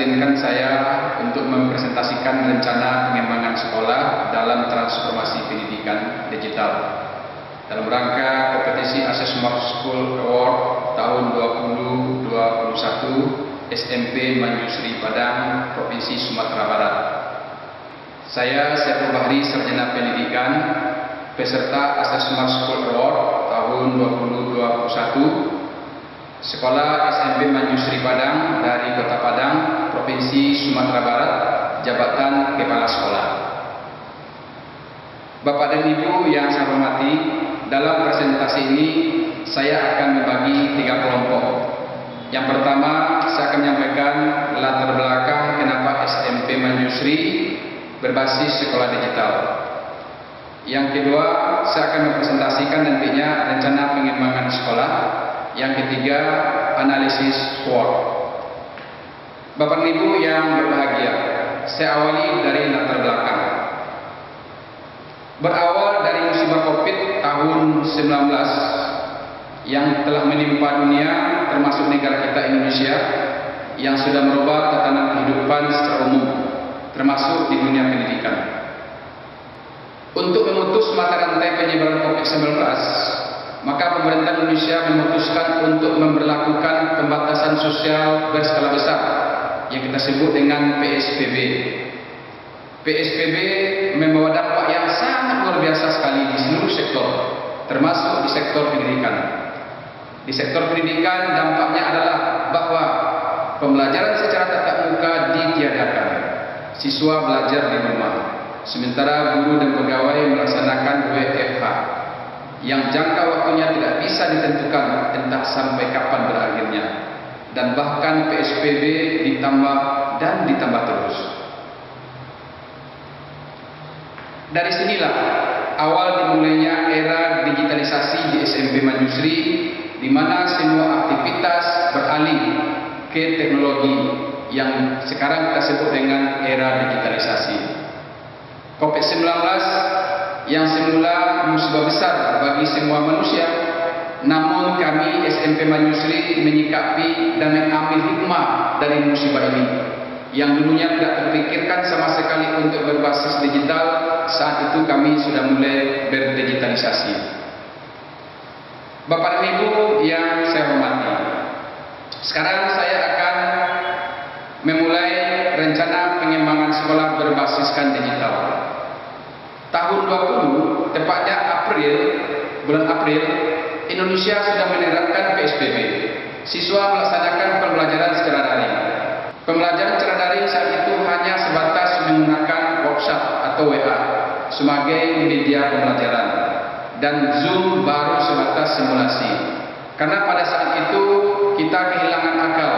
izinkan saya untuk mempresentasikan rencana pengembangan sekolah dalam transformasi pendidikan digital dalam rangka kompetisi Access Smart School Award tahun 2021 SMP Manjusri Padang, Provinsi Sumatera Barat. Saya Saiful Bahri, Sarjana Pendidikan, peserta Access Smart School Award tahun 2021, Sekolah SMP Manjusri Padang dari Kota Padang, Provinsi Sumatera Barat, Jabatan Kepala Sekolah. Bapak dan Ibu yang saya hormati, dalam presentasi ini saya akan membagi 3 kelompok. Yang pertama, saya akan menyampaikan latar belakang kenapa SMP Manjusri berbasis sekolah digital. Yang kedua, saya akan mempresentasikan nantinya rencana pengembangan sekolah. Yang ketiga, analisis SWOT. Bapak dan Ibu yang berbahagia, saya awali dari latar belakang. Berawal dari musibah COVID tahun 19 yang telah menimpa dunia, termasuk negara kita Indonesia, yang sudah merubah tatanan kehidupan secara umum, termasuk di dunia pendidikan. Untuk memutus mata rantai penyebaran COVID-19, maka pemerintah Indonesia memutuskan untuk memberlakukan pembatasan sosial berskala besar yang kita sebut dengan PSBB. PSBB membawa dampak yang sangat luar biasa sekali di seluruh sektor, termasuk di sektor pendidikan. Di sektor pendidikan dampaknya adalah bahwa pembelajaran secara tatap muka ditiadakan. Siswa belajar di rumah, sementara guru dan pegawai melaksanakan WFH. Yang jangka waktunya tidak bisa ditentukan entah sampai kapan berakhirnya, dan bahkan PSBB ditambah dan ditambah terus. Dari sinilah awal dimulainya era digitalisasi di SMP Manjusri, di mana semua aktivitas beralih ke teknologi yang sekarang kita sebut dengan era digitalisasi. COVID-19 yang semula musibah besar bagi semua manusia, namun kami SMP Manjusri menyikapi dan mengambil hikmah dari musibah ini yang dulunya tidak terpikirkan sama sekali untuk berbasis digital. Saat itu kami sudah mulai berdigitalisasi. Bapak dan Ibu yang saya hormati, sekarang saya akan memulai rencana pengembangan sekolah berbasiskan digital. Tahun 20, tepatnya bulan April, Indonesia sudah menerapkan PSBB. Siswa melaksanakan pembelajaran secara daring. Pembelajaran secara daring saat itu hanya sebatas menggunakan WhatsApp atau WA sebagai media pembelajaran, dan Zoom baru sebatas simulasi. Karena pada saat itu kita kehilangan akal,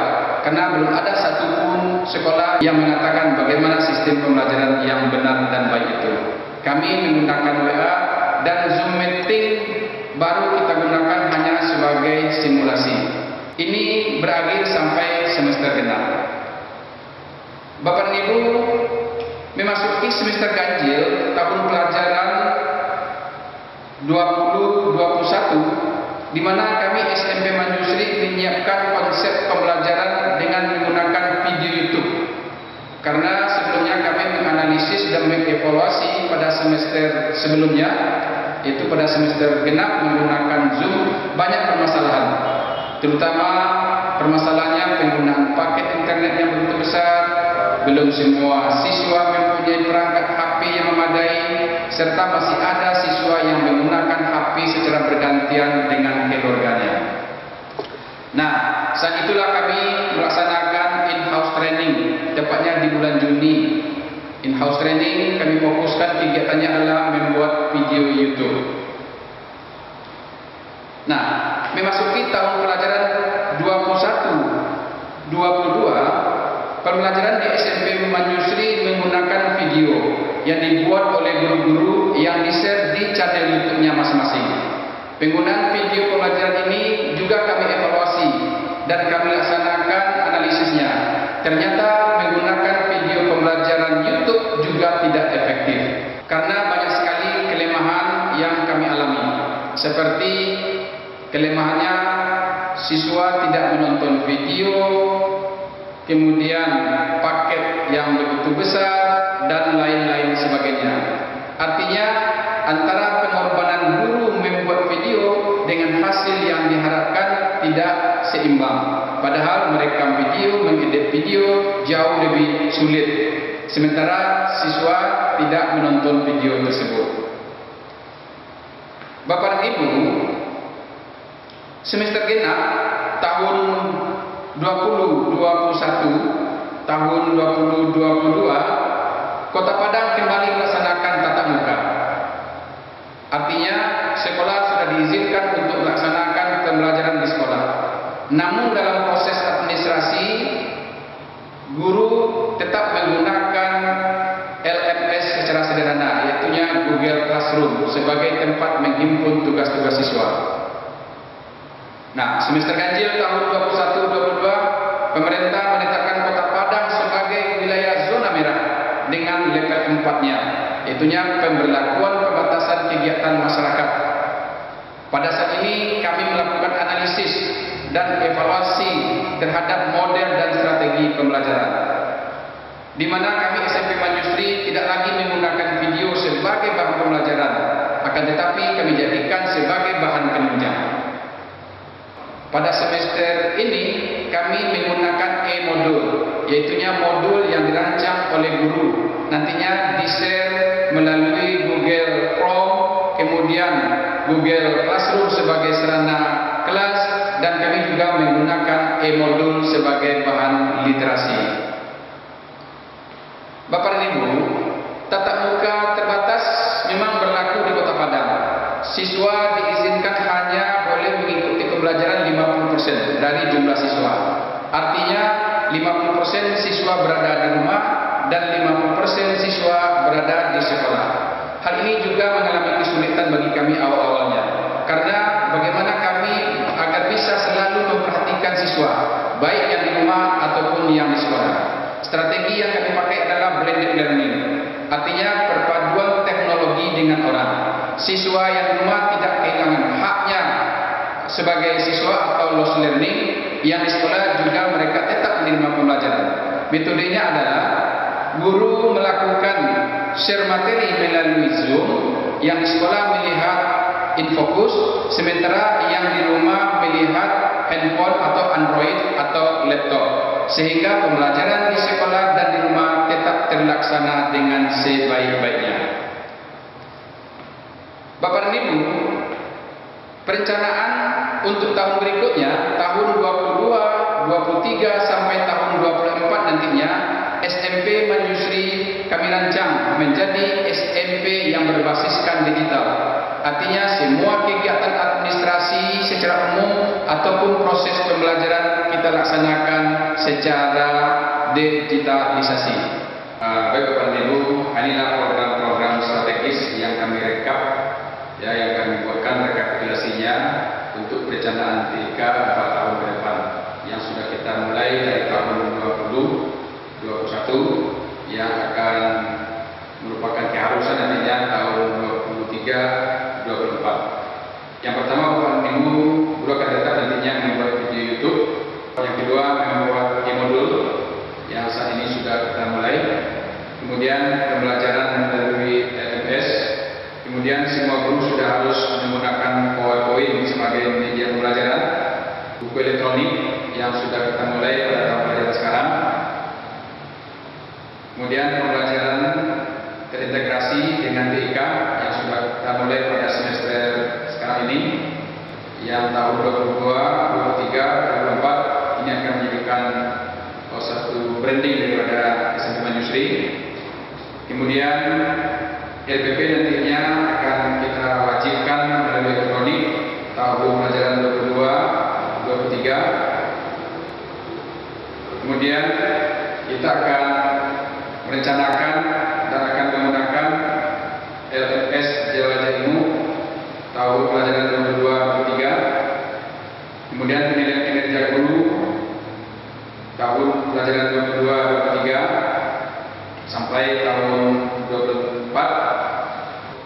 karena belum ada satupun sekolah yang mengatakan bagaimana sistem pembelajaran yang benar dan baik itu. Kami menggunakan WA dan Zoom meeting baru kita gunakan hanya sebagai simulasi. Ini berakhir sampai semester genap. Bapak dan Ibu, memasuki semester ganjil tahun pelajaran 2021, di mana kami SMP Manjusri menyiapkan konsep pembelajaran dengan menggunakan video YouTube. Karena sebelumnya kami menganalisis dan mengevaluasi pada semester sebelumnya, yaitu pada semester genap menggunakan Zoom, banyak permasalahan. Terutama permasalahannya penggunaan paket internet yang begitu besar, belum semua siswa mempunyai perangkat HP yang memadai, serta masih ada siswa yang menggunakan HP secara bergantian dengan keluarganya. Nah, saat itulah kami melaksanakan in-house training, tepatnya di bulan Juni. In-house training kami fokuskan kegiatannya adalah membuat video YouTube. Nah, memasuki tahun pelajaran 21-22, pembelajaran di SMP Manjusri menggunakan video yang dibuat oleh guru-guru yang di-share di channel YouTube-nya masing-masing. Penggunaan video pembelajaran ini juga kami evaluasi dan kami laksanakan analisisnya. Ternyata menggunakan video pembelajaran YouTube juga tidak efektif karena banyak sekali kelemahan yang kami alami, seperti kelemahannya siswa tidak menonton video, kemudian paket yang begitu besar, dan lain-lain sebagainya. Artinya antara pengorbanan guru membuat video dengan hasil yang diharapkan tidak seimbang. Padahal merekam video, mengedit video jauh lebih sulit, sementara siswa tidak menonton video tersebut. Bapak dan Ibu, semester genap tahun 2021, tahun 2022, Kota Padang kembali melaksanakan tatap muka. Artinya sekolah sudah diizinkan untuk melaksanakan pembelajaran di sekolah. Namun dalam proses administrasi, guru tetap menggunakan LMS secara sederhana, yaitu Google Classroom sebagai tempat menghimpun tugas-tugas siswa. Nah, semester ganjil tahun 2021-2022, pemerintah menetapkan Kota Padang sebagai wilayah zona merah dengan level 4-nya, yaitu pemberlakuan pembatasan kegiatan masyarakat. Pada saat ini kami melakukan analisis dan evaluasi terhadap model dan strategi pembelajaran, di mana kami SMP Manjusri tidak lagi menggunakan video sebagai bahan pembelajaran, akan tetapi kami jadikan sebagai bahan penunjang. Pada semester ini kami menggunakan e-modul, yaitu modul yang dirancang oleh guru, nantinya di-share melalui Google Chrome, kemudian Google Classroom sebagai sarana kelas, dan kami juga menggunakan e-modul sebagai bahan literasi. Bapak dan Ibu, tatap muka terbatas memang berlaku di Kota Padang. Siswa diizinkan hanya boleh mengikuti pembelajaran 50% dari jumlah siswa. Artinya 50% siswa berada di rumah dan 50% siswa berada di sekolah. Hal ini juga mengalami kesulitan bagi kami awal-awalnya, karena bagaimana kami agar bisa selalu memperhatikan siswa, baik yang di rumah ataupun yang di sekolah. Strategi yang kami pakai adalah blended learning, artinya perpaduan teknologi dengan orang. Siswa yang di rumah tidak kehilangan haknya sebagai siswa atau lost learning, yang di sekolah juga mereka tetap menerima pembelajaran. Metodenya adalah guru melakukan share materi melalui Zoom, yang di sekolah melihat InFocus, sementara yang di rumah melihat handphone atau Android atau laptop, sehingga pembelajaran di sekolah dan di rumah tetap terlaksana dengan sebaik-baiknya. Bapak dan Ibu, perencanaan untuk tahun berikutnya, tahun 22, 23 sampai tahun 24 nantinya, SMP Manjusri kami rancang menjadi SMP yang berbasiskan digital. Artinya semua kegiatan administrasi secara umum ataupun proses pembelajaran kita laksanakan secara digitalisasi. Baik Bapak dan Ibu, inilah program-program strategis yang kami rekap, yang kami buatkan rekapitulasinya untuk perencanaan TIK 4 tahun ke depan, yang sudah kita mulai dari tahun 2021, yang akan merupakan keharusan nantinya tahun 2023-2024. Yang pertama, Bapak dan Ibu, guru akan tetap nantinya membuat video YouTube. Yang kedua, membuat e-modul yang saat ini sudah kita mulai. Kemudian pembelajaran melalui LMS. Kemudian semua guru sudah harus menggunakan PowerPoint sebagai media pembelajaran. Buku elektronik yang sudah kita mulai pada tahun pelajaran sekarang. Kemudian pembelajaran terintegrasi dengan TIK yang sudah kita mulai pada semester sekarang ini, yang tahun 2022, 2023, 2024 ini akan menjadikan satu branding daripada SMP Manjusri. Kemudian LPP nantinya akan kita wajibkan melalui elektronik tahun pelajaran 2022, 2023. Kemudian kita akan merencanakan dan akan menggunakan LMS Jelajah Ilmu tahun pelajaran 2022-2023. Kemudian penilaian kinerja guru tahun pelajaran 2022-2023 sampai tahun 2024.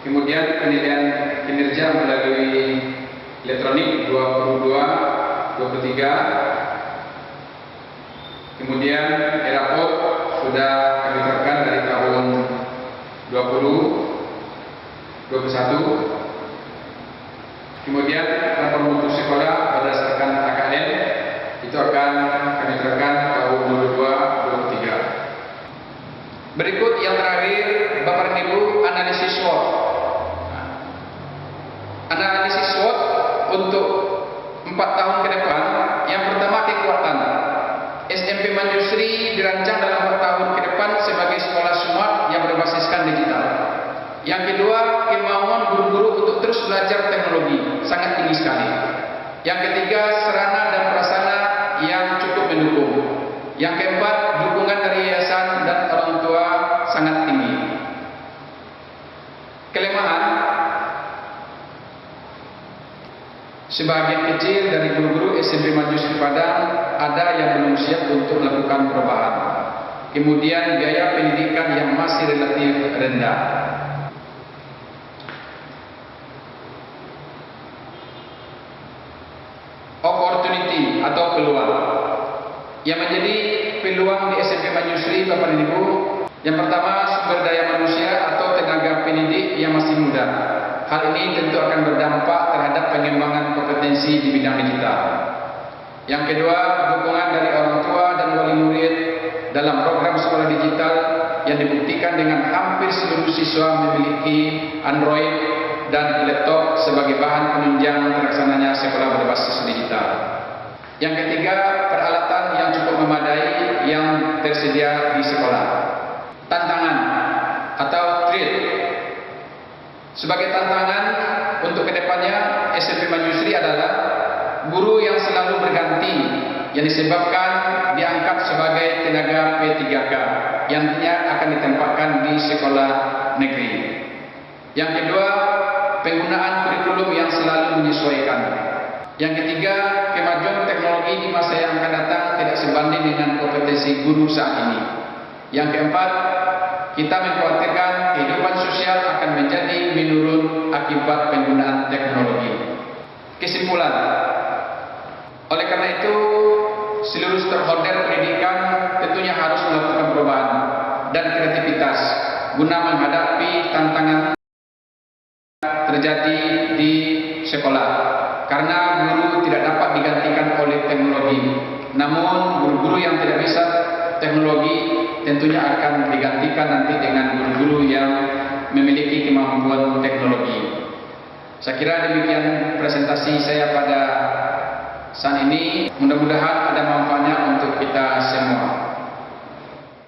Kemudian penilaian kinerja melalui elektronik 2022-2023. Kemudian e-raport sudah kami terapkan dari tahun 2021. Kemudian rapor mutu sekolah berdasarkan AKL itu akan kami terapkan tahun 2022-2023. Berikut yang terakhir, Bapak dan Ibu, analisis SWOT. Analisis SWOT untuk 4 tahun ke depan. Yang pertama, kekuatan. SMP Manjusri dirancang dalam 4 tahun ke depan sebagai sekolah smart yang berbasiskan digital. Yang kedua, kemauan guru-guru untuk terus belajar teknologi sangat tinggi sekali. Yang ketiga, sarana dan prasarana yang cukup mendukung. Yang keempat, dukungan dari yayasan dan orang tua sangat tinggi. Kelemahan, sebagian kecil dari guru-guru SMP Manjusri Padang ada yang belum siap untuk melakukan perubahan. Kemudian biaya pendidikan yang masih relatif rendah. Opportunity atau peluang. Yang menjadi peluang di SMP Manjusri, Bapak dan Ibu, yang pertama, sumber daya manusia atau tenaga pendidik yang masih muda. Hal ini tentu akan berdampak terhadap pengembangan kompetensi di bidang digital. Yang kedua, dukungan dari orang tua dan wali murid dalam program sekolah digital yang dibuktikan dengan hampir seluruh siswa memiliki Android dan laptop sebagai bahan penunjang terlaksananya sekolah berbasis digital. Yang ketiga, peralatan yang cukup memadai yang tersedia di sekolah. Tantangan atau threat. Sebagai tantangan untuk kedepannya SMP Manjusri adalah guru yang selalu berganti yang disebabkan diangkat sebagai tenaga P3K yang nantinya akan ditempatkan di sekolah negeri. Yang kedua, penggunaan kurikulum yang selalu menyesuaikan. Yang ketiga, kemajuan teknologi di masa yang akan datang tidak sebanding dengan kompetensi guru saat ini. Yang keempat, kita mengkhawatirkan kehidupan sosial akan menjadi menurun akibat penggunaan teknologi. Kesimpulan, oleh karena itu, seluruh stakeholder pendidikan tentunya harus melakukan perubahan dan kreativitas guna menghadapi tantangan terjadi di sekolah. Karena guru tidak dapat digantikan oleh teknologi. Namun guru-guru yang tidak bisa teknologi tentunya akan digantikan nanti dengan guru-guru yang memiliki kemampuan teknologi. Saya kira demikian presentasi saya pada saat ini. Mudah-mudahan ada manfaatnya untuk kita semua.